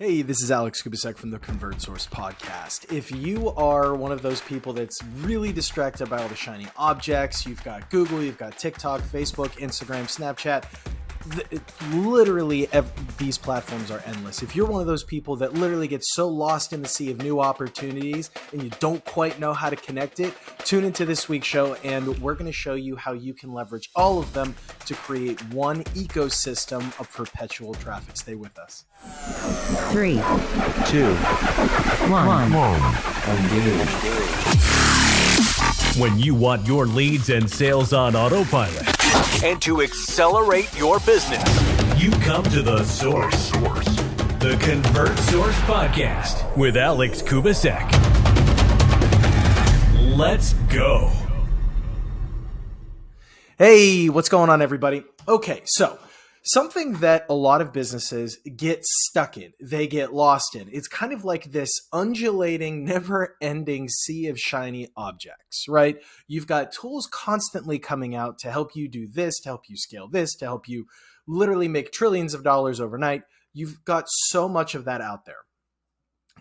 Hey, this is Alex Kubasek from the ConvertSource podcast. If you are one of those people that's really distracted by all the shiny objects, you've got Google, you've got TikTok, Facebook, Instagram, Snapchat, these platforms are endless. If you're one of those people that literally gets so lost in the sea of new opportunities and you don't quite know how to connect it, tune into this week's show and we're going to show you how you can leverage all of them to create one ecosystem of perpetual traffic. Stay with us. 3, 2, 1. When you want your leads and sales on autopilot and to accelerate your business, you come to the source. The ConvertSource podcast with Alex Kubasek. Let's go. Hey, what's going on, everybody? Okay, so something that a lot of businesses get stuck in, they get lost in. It's kind of like this undulating, never-ending sea of shiny objects, right? You've got tools constantly coming out to help you do this, to help you scale this, to help you literally make trillions of dollars overnight. You've got so much of that out there.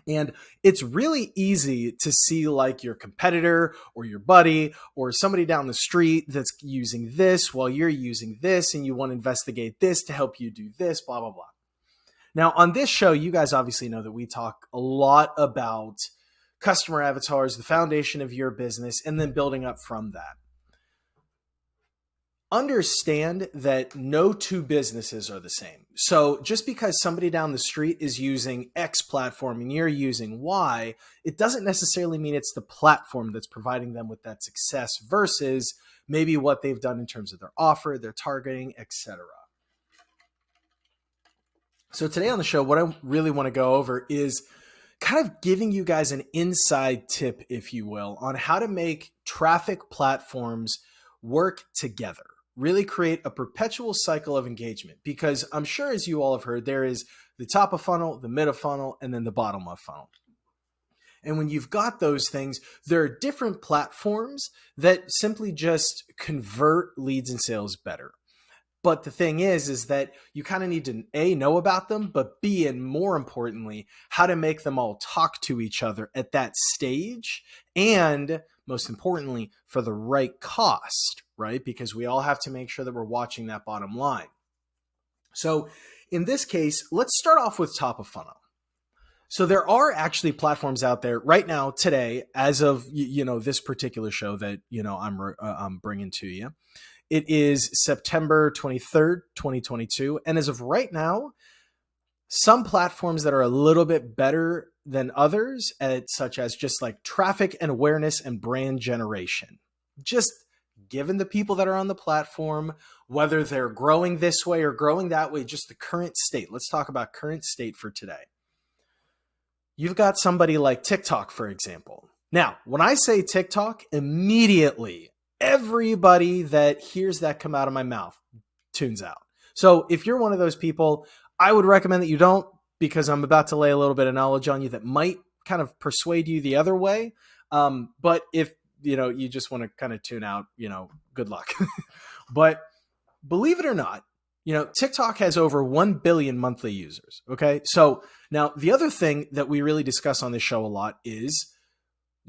And it's really easy to see like your competitor or your buddy or somebody down the street that's using this while you're using this, and you want to investigate this to help you do this, blah, blah, blah. Now, on this show, you guys obviously know that we talk a lot about customer avatars, the foundation of your business, and then building up from that. Understand that no two businesses are the same. So just because somebody down the street is using X platform and you're using Y, it doesn't necessarily mean it's the platform that's providing them with that success versus maybe what they've done in terms of their offer, their targeting, etc. So today on the show, what I really want to go over is kind of giving you guys an inside tip, if you will, on how to make traffic platforms work together. Really create a perpetual cycle of engagement, because I'm sure, as you all have heard, there is the top of funnel, the mid of funnel, and then the bottom of funnel. And when you've got those things, there are different platforms that simply just convert leads and sales better. But the thing is that you kind of need to A, know about them, but B, and more importantly, how to make them all talk to each other at that stage. And most importantly, for the right cost, right? Because we all have to make sure that we're watching that bottom line. So in this case, let's start off with top of funnel. So there are actually platforms out there right now today, as of, this particular show that, I'm bringing to you. It is September 23rd, 2022. And as of right now, some platforms that are a little bit better than others, such as just like traffic and awareness and brand generation. Just given the people that are on the platform, whether they're growing this way or growing that way, just the current state. Let's talk about current state for today. You've got somebody like TikTok, for example. Now, when I say TikTok, immediately everybody that hears that come out of my mouth tunes out. So if you're one of those people, I would recommend that you don't, because I'm about to lay a little bit of knowledge on you that might kind of persuade you the other way. But if you just want to kind of tune out, good luck. But believe it or not, TikTok has over 1 billion monthly users. Okay. So now the other thing that we really discuss on this show a lot is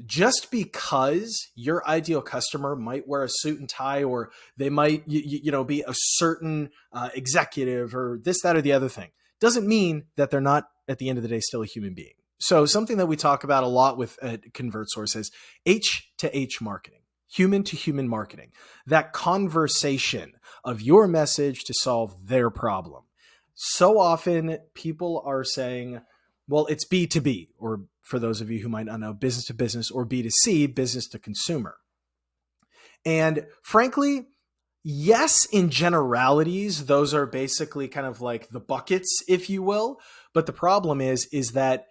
just because your ideal customer might wear a suit and tie, or they might, be a certain executive or this, that, or the other thing, doesn't mean that they're not, at the end of the day, still a human being. So something that we talk about a lot with ConvertSource is H to H marketing, human to human marketing, that conversation of your message to solve their problem. So often people are saying, well, it's B2B, or for those of you who might not know, business to business, or B2C, business to consumer. And frankly, yes, in generalities, those are basically kind of like the buckets, if you will. But the problem is that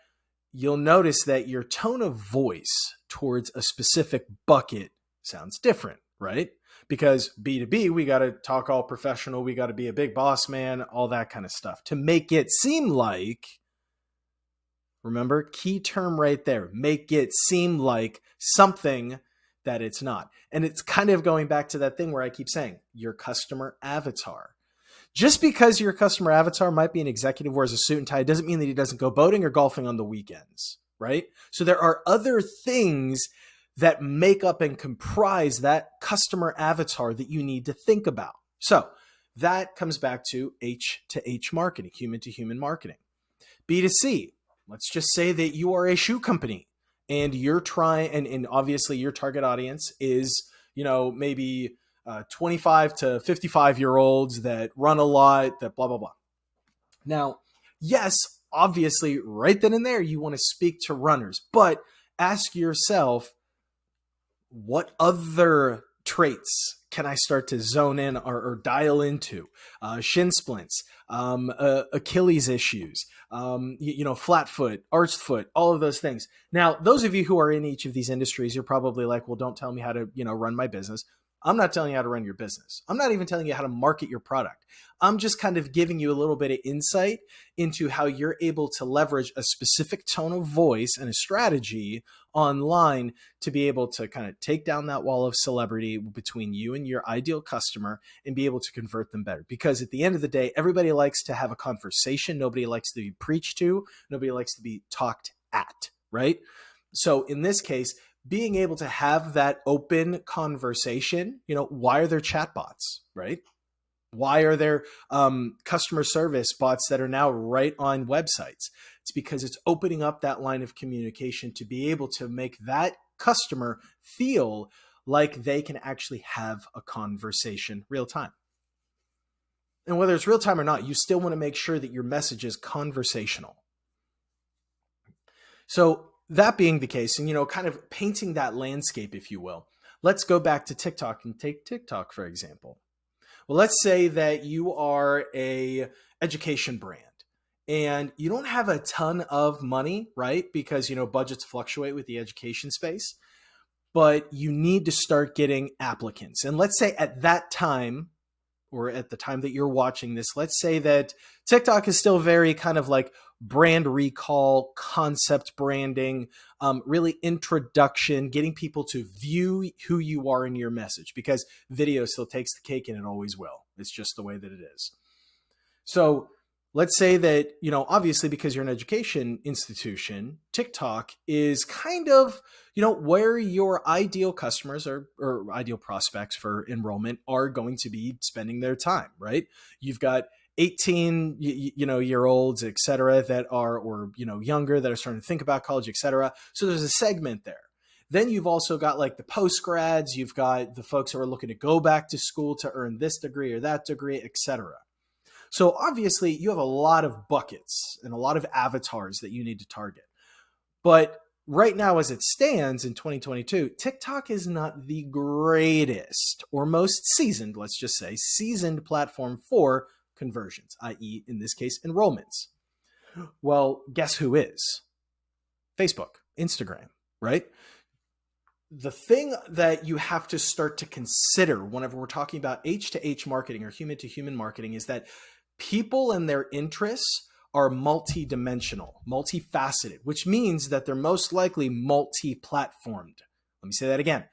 you'll notice that your tone of voice towards a specific bucket sounds different, right? Because B2B, we got to talk all professional. We got to be a big boss man, all that kind of stuff to make it seem like, remember, key term right there, make it seem like something that it's not. And it's kind of going back to that thing where I keep saying your customer avatar. Just because your customer avatar might be an executive, wears a suit and tie, doesn't mean that he doesn't go boating or golfing on the weekends, right? So there are other things that make up and comprise that customer avatar that you need to think about. So that comes back to H to H marketing, human to human marketing. B2C, let's just say that you are a shoe company and you're trying, and obviously your target audience is, maybe 25 to 55-year-olds that run a lot, that blah, blah, blah. Now, yes, obviously right then and there, you want to speak to runners, but ask yourself, what other traits can I start to zone in or dial into? Shin splints, Achilles issues, flat foot, arched foot, all of those things. Now, those of you who are in each of these industries, you're probably like, well, don't tell me how to, run my business. I'm not telling you how to run your business. I'm not even telling you how to market your product. I'm just kind of giving you a little bit of insight into how you're able to leverage a specific tone of voice and a strategy online to be able to kind of take down that wall of celebrity between you and your ideal customer and be able to convert them better. Because at the end of the day, everybody likes to have a conversation. Nobody likes to be preached to. Nobody likes to be talked at, right? So in this case, being able to have that open conversation, why are there chatbots, right? Why are there customer service bots that are now right on websites? It's because it's opening up that line of communication to be able to make that customer feel like they can actually have a conversation real time. And whether it's real time or not, you still want to make sure that your message is conversational. So that being the case, and kind of painting that landscape, if you will, let's go back to TikTok and take TikTok, for example. Well, let's say that you are a education brand and you don't have a ton of money, right? Because, budgets fluctuate with the education space, but you need to start getting applicants. And let's say at that time, or at the time that you're watching this, let's say that TikTok is still very kind of like brand recall, concept branding, really introduction, getting people to view who you are in your message, because video still takes the cake and it always will. It's just the way that it is. So let's say that, obviously because you're an education institution, TikTok is kind of, where your ideal customers or ideal prospects for enrollment are going to be spending their time, right? You've got 18, year olds, et cetera, that are, or, younger that are starting to think about college, et cetera. So there's a segment there. Then you've also got like the post grads, you've got the folks who are looking to go back to school to earn this degree or that degree, et cetera. So obviously you have a lot of buckets and a lot of avatars that you need to target. But right now, as it stands in 2022, TikTok is not the greatest or most seasoned, let's just say, seasoned platform for conversions, i.e. in this case, enrollments. Well, guess who is? Facebook, Instagram, right? The thing that you have to start to consider whenever we're talking about H to H marketing or human to human marketing is that people and their interests are multi-dimensional, multifaceted, which means that they're most likely multi-platformed. Let me say that again.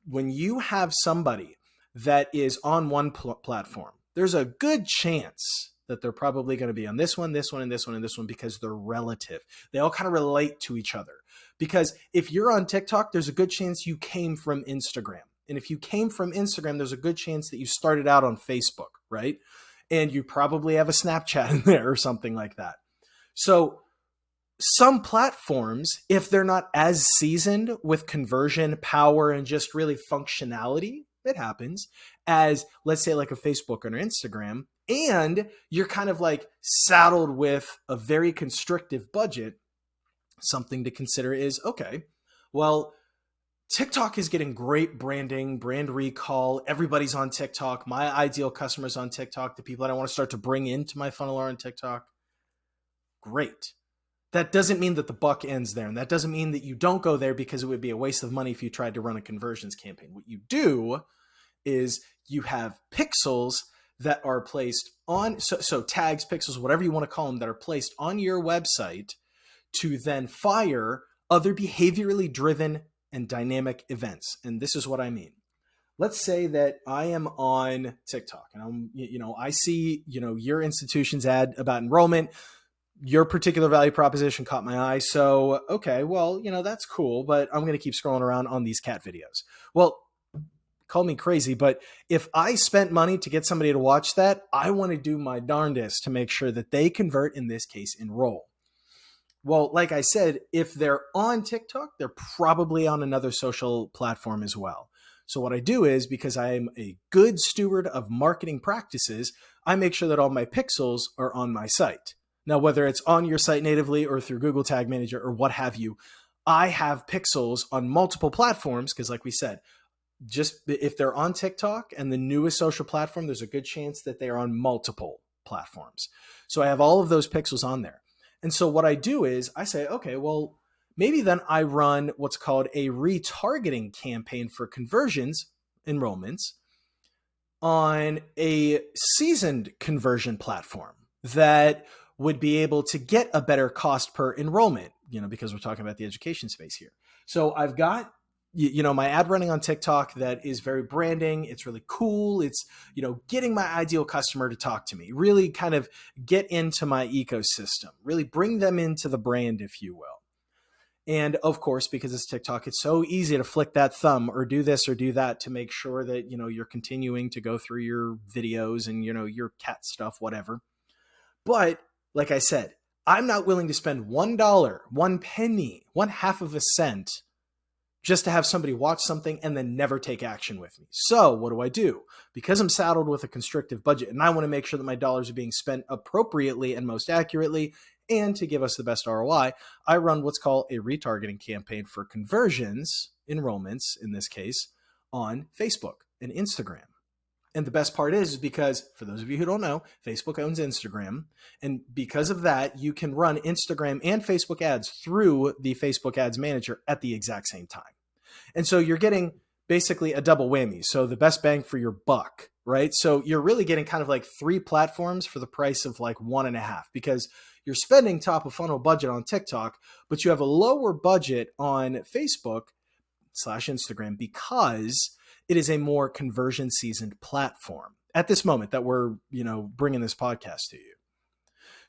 When you have somebody that is on one platform, there's a good chance that they're probably going to be on this one, this one, and this one, and this one, because they're relative. They all kind of relate to each other. Because if you're on TikTok, there's a good chance you came from Instagram. And if you came from Instagram, there's a good chance that you started out on Facebook, right? And you probably have a Snapchat in there or something like that. So some platforms, if they're not as seasoned with conversion power and just really functionality, it happens, as let's say like a Facebook or an Instagram, and you're kind of like saddled with a very constrictive budget, something to consider is, okay, well, TikTok is getting great branding, brand recall. Everybody's on TikTok. My ideal customers on TikTok, the people that I want to start to bring into my funnel are on TikTok. Great. That doesn't mean that the buck ends there. And that doesn't mean that you don't go there, because it would be a waste of money if you tried to run a conversions campaign. What you do is you have pixels that are placed on, so tags, pixels, whatever you want to call them, that are placed on your website to then fire other behaviorally driven and dynamic events. And this is what I mean. let's say that I am on TikTok and I see, your institution's ad about enrollment. Your particular value proposition caught my eye. So, okay, well, that's cool, but I'm going to keep scrolling around on these cat videos. Well, call me crazy, but if I spent money to get somebody to watch that, I want to do my darndest to make sure that they convert, in this case, enroll. Well, like I said, if they're on TikTok, they're probably on another social platform as well. So what I do is, because I am a good steward of marketing practices, I make sure that all my pixels are on my site. Now, whether it's on your site natively or through Google Tag Manager or what have you, I have pixels on multiple platforms because, like we said, just if they're on TikTok and the newest social platform, there's a good chance that they are on multiple platforms. So I have all of those pixels on there. And so what I do is I say, okay, well, maybe then I run what's called a retargeting campaign for conversions, enrollments, on a seasoned conversion platform that would be able to get a better cost per enrollment, because we're talking about the education space here. So I've got my ad running on TikTok that is very branding. It's really cool. It's, getting my ideal customer to talk to me, really kind of get into my ecosystem, really bring them into the brand, if you will. And of course, because it's TikTok, it's so easy to flick that thumb or do this or do that to make sure that, you're continuing to go through your videos and, your cat stuff, whatever. But like I said, I'm not willing to spend $1, 1 penny, 1/2 of a cent just to have somebody watch something and then never take action with me. So what do? Because I'm saddled with a constrictive budget and I want to make sure that my dollars are being spent appropriately and most accurately, and to give us the best ROI, I run what's called a retargeting campaign for conversions, enrollments in this case, on Facebook and Instagram. And the best part is because, for those of you who don't know, Facebook owns Instagram. And because of that, you can run Instagram and Facebook ads through the Facebook Ads Manager at the exact same time. And so you're getting basically a double whammy. So the best bang for your buck, right? So you're really getting kind of like 3 platforms for the price of like 1.5, because you're spending top of funnel budget on TikTok, but you have a lower budget on Facebook/Instagram because it is a more conversion seasoned platform at this moment that we're, bringing this podcast to you.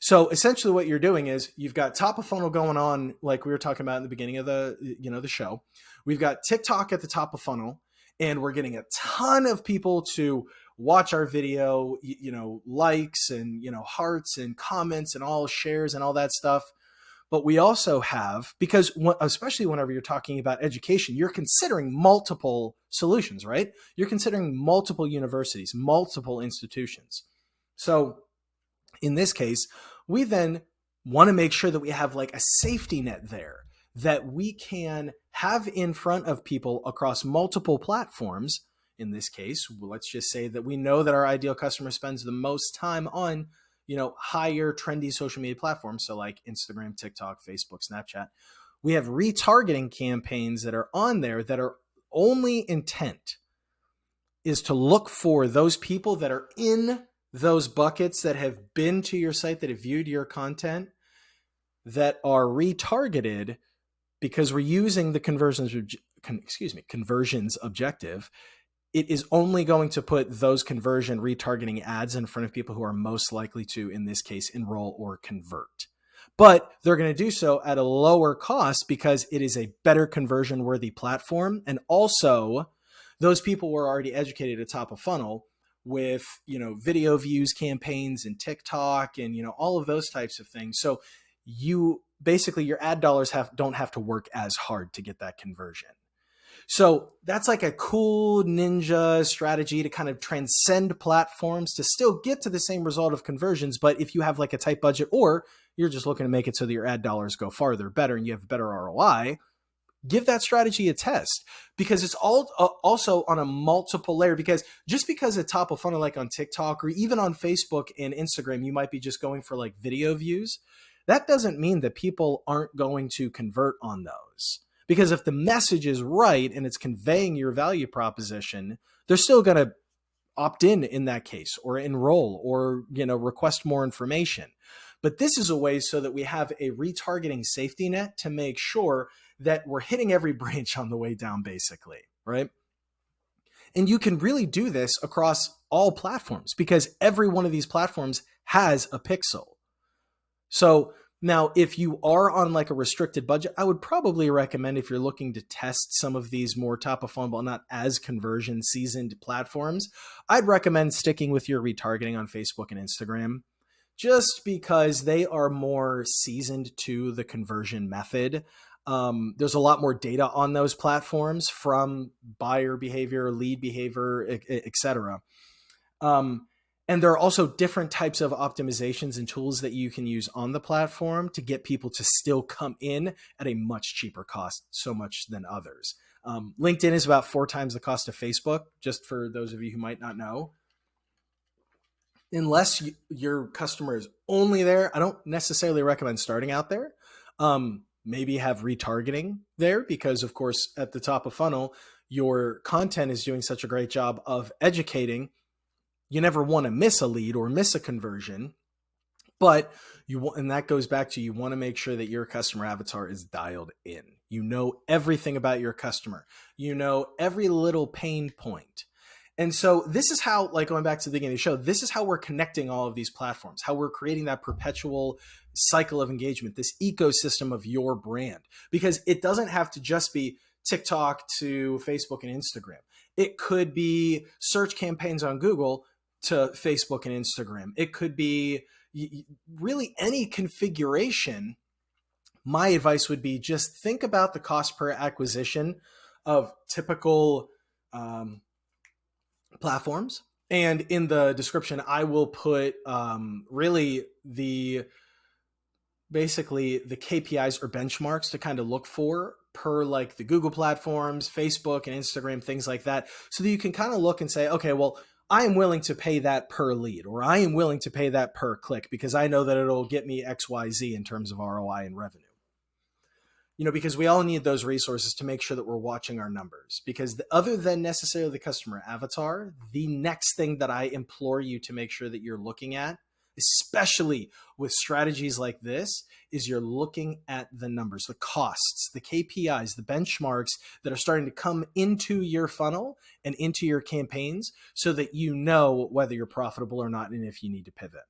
So essentially what you're doing is you've got top of funnel going on, like we were talking about in the beginning of the show. We've got TikTok at the top of funnel, and we're getting a ton of people to watch our video, likes and, hearts and comments and all shares and all that stuff. But we also have, because especially whenever you're talking about education, you're considering multiple solutions, right? You're considering multiple universities, multiple institutions. So in this case, we then want to make sure that we have like a safety net there that we can have in front of people across multiple platforms. In this case, let's just say that we know that our ideal customer spends the most time on higher trendy social media platforms. So like Instagram, TikTok, Facebook, Snapchat. We have retargeting campaigns that are on there that are only intent is to look for those people that are in those buckets that have been to your site, that have viewed your content, that are retargeted, because we're using the conversions objective. It is only going to put those conversion retargeting ads in front of people who are most likely to, in this case, enroll or convert. But they're going to do so at a lower cost because it is a better conversion worthy platform. And also those people were already educated at top of funnel with, video views campaigns and TikTok and, all of those types of things. So you basically, your ad dollars don't have to work as hard to get that conversion. So that's like a cool ninja strategy to kind of transcend platforms to still get to the same result of conversions. But if you have like a tight budget, or you're just looking to make it so that your ad dollars go farther, better, and you have better ROI, give that strategy a test, because it's all also on a multiple layer. Because just because it's top of funnel, like on TikTok or even on Facebook and Instagram, you might be just going for like video views. That doesn't mean that people aren't going to convert on those. Because if the message is right and it's conveying your value proposition, they're still going to opt in that case, or enroll, or, request more information. But this is a way so that we have a retargeting safety net to make sure that we're hitting every branch on the way down, basically, right? And you can really do this across all platforms because every one of these platforms has a pixel. So now, if you are on like a restricted budget, I would probably recommend, if you're looking to test some of these more top of funnel, not as conversion seasoned platforms, I'd recommend sticking with your retargeting on Facebook and Instagram, just because they are more seasoned to the conversion method. There's a lot more data on those platforms from buyer behavior, lead behavior, etc. And there are also different types of optimizations and tools that you can use on the platform to get people to still come in at a much cheaper cost, so much than others. LinkedIn is about 4 times the cost of Facebook, just for those of you who might not know. Unless your customer is only there, I don't necessarily recommend starting out there. Maybe have retargeting there because, of course, at the top of funnel, your content is doing such a great job of educating. You never want to miss a lead or miss a conversion, but and that goes back to, you want to make sure that your customer avatar is dialed in. You know everything about your customer. You know every little pain point. And so this is how, like going back to the beginning of the show, this is how we're connecting all of these platforms, how we're creating that perpetual cycle of engagement, this ecosystem of your brand, because it doesn't have to just be TikTok to Facebook and Instagram. It could be search campaigns on Google to Facebook and Instagram. It could be really any configuration. My advice would be just think about the cost per acquisition of typical platforms. And in the description, I will put really basically the KPIs or benchmarks to kind of look for per like the Google platforms, Facebook and Instagram, things like that. So that you can kind of look and say, okay, well, I am willing to pay that per lead, or I am willing to pay that per click because I know that it'll get me XYZ in terms of ROI and revenue. Because we all need those resources to make sure that we're watching our numbers, because other than necessarily the customer avatar, the next thing that I implore you to make sure that you're looking at, especially with strategies like this, is you're looking at the numbers, the costs, the KPIs, the benchmarks that are starting to come into your funnel and into your campaigns so that you know whether you're profitable or not and if you need to pivot.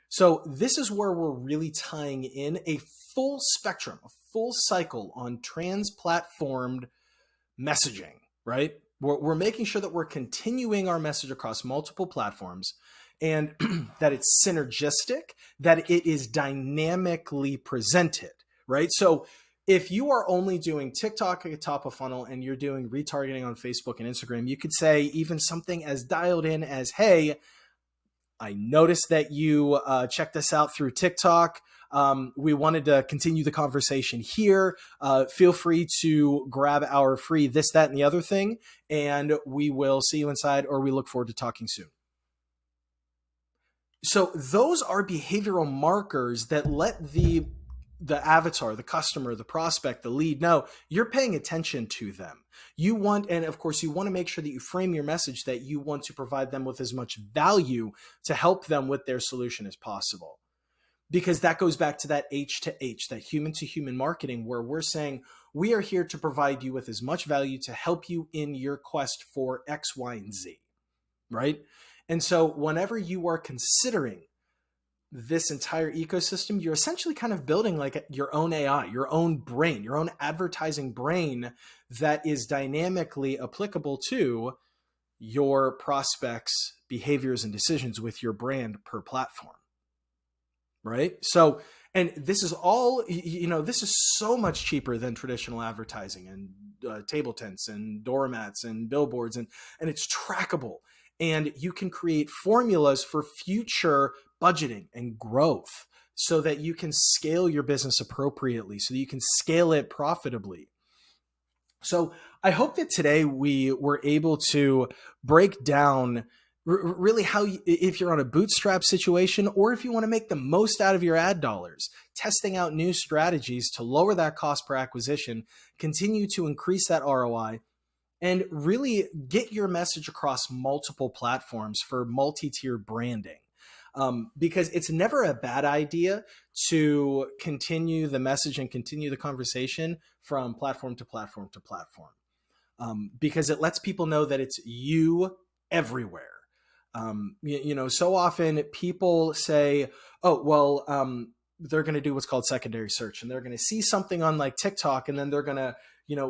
So this is where we're really tying in a full spectrum, a full cycle on trans-platformed messaging, right? We're making sure that we're continuing our message across multiple platforms and that it's synergistic, that it is dynamically presented, right? So if you are only doing TikTok at top of funnel and you're doing retargeting on Facebook and Instagram, you could say even something as dialed in as, hey, I noticed that you checked us out through TikTok. We wanted to continue the conversation here. Feel free to grab our free this, that, and the other thing, and we will see you inside, or we look forward to talking soon. So those are behavioral markers that let the avatar, the customer, the prospect, the lead know you're paying attention to them. You want, and of course, you want to make sure that you frame your message that you want to provide them with as much value to help them with their solution as possible. Because that goes back to that H to H, that human to human marketing, where we're saying we are here to provide you with as much value to help you in your quest for X, Y, and Z, right? And so whenever you are considering this entire ecosystem, you're essentially kind of building like your own AI, your own brain, your own advertising brain that is dynamically applicable to your prospects' behaviors and decisions with your brand per platform, right? So, and this is all, this is so much cheaper than traditional advertising and table tents and doormats and billboards, and it's trackable. And you can create formulas for future budgeting and growth so that you can scale your business appropriately, so that you can scale it profitably. So I hope that today we were able to break down really how, if you're on a bootstrap situation or if you want to make the most out of your ad dollars, testing out new strategies to lower that cost per acquisition, continue to increase that ROI, and really get your message across multiple platforms for multi-tier branding. Because it's never a bad idea to continue the message and continue the conversation from platform to platform to platform. because it lets people know that it's you everywhere. So often people say, oh, well, they're going to do what's called secondary search, and they're going to see something on like TikTok, and then they're going to,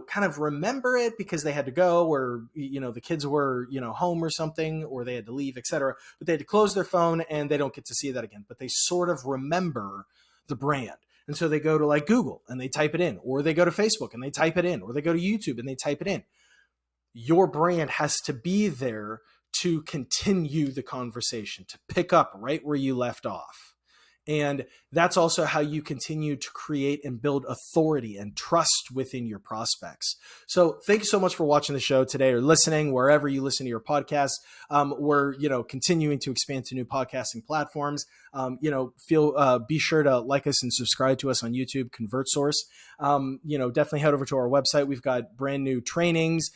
kind of remember it because they had to go, or, the kids were, home or something, or they had to leave, etc. But they had to close their phone and they don't get to see that again, but they sort of remember the brand. And so they go to like Google and they type it in, or they go to Facebook and they type it in, or they go to YouTube and they type it in. Your brand has to be there to continue the conversation, to pick up right where you left off. And that's also how you continue to create and build authority and trust within your prospects. So thank you so much for watching the show today, or listening wherever you listen to your podcast. We're, continuing to expand to new podcasting platforms. Be sure to like us and subscribe to us on YouTube, ConvertSource. Definitely head over to our website. We've got brand new trainings.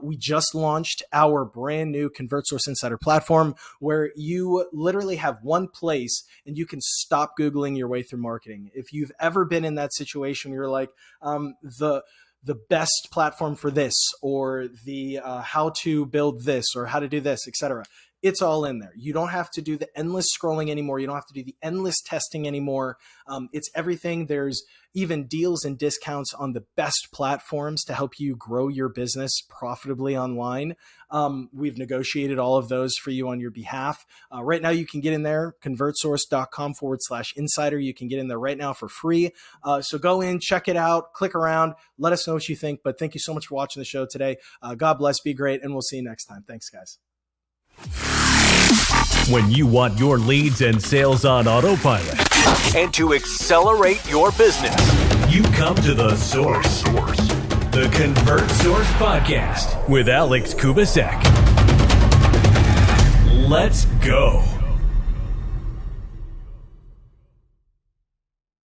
We just launched our brand new ConvertSource Insider platform, where you literally have one place and you can stop Googling your way through marketing. If you've ever been in that situation where you're like, the best platform for this, or the how to build this, or how to do this, etc., it's all in there. You don't have to do the endless scrolling anymore. You don't have to do the endless testing anymore. It's everything. There's even deals and discounts on the best platforms to help you grow your business profitably online. We've negotiated all of those for you on your behalf. Right now, you can get in there, convertsource.com/insider. You can get in there right now for free. So go in, check it out, click around, let us know what you think. But thank you so much for watching the show today. God bless, be great, and we'll see you next time. Thanks, guys. When you want your leads and sales on autopilot and to accelerate your business, you come to The Source. The ConvertSource Podcast with Alex Kubasek. Let's go.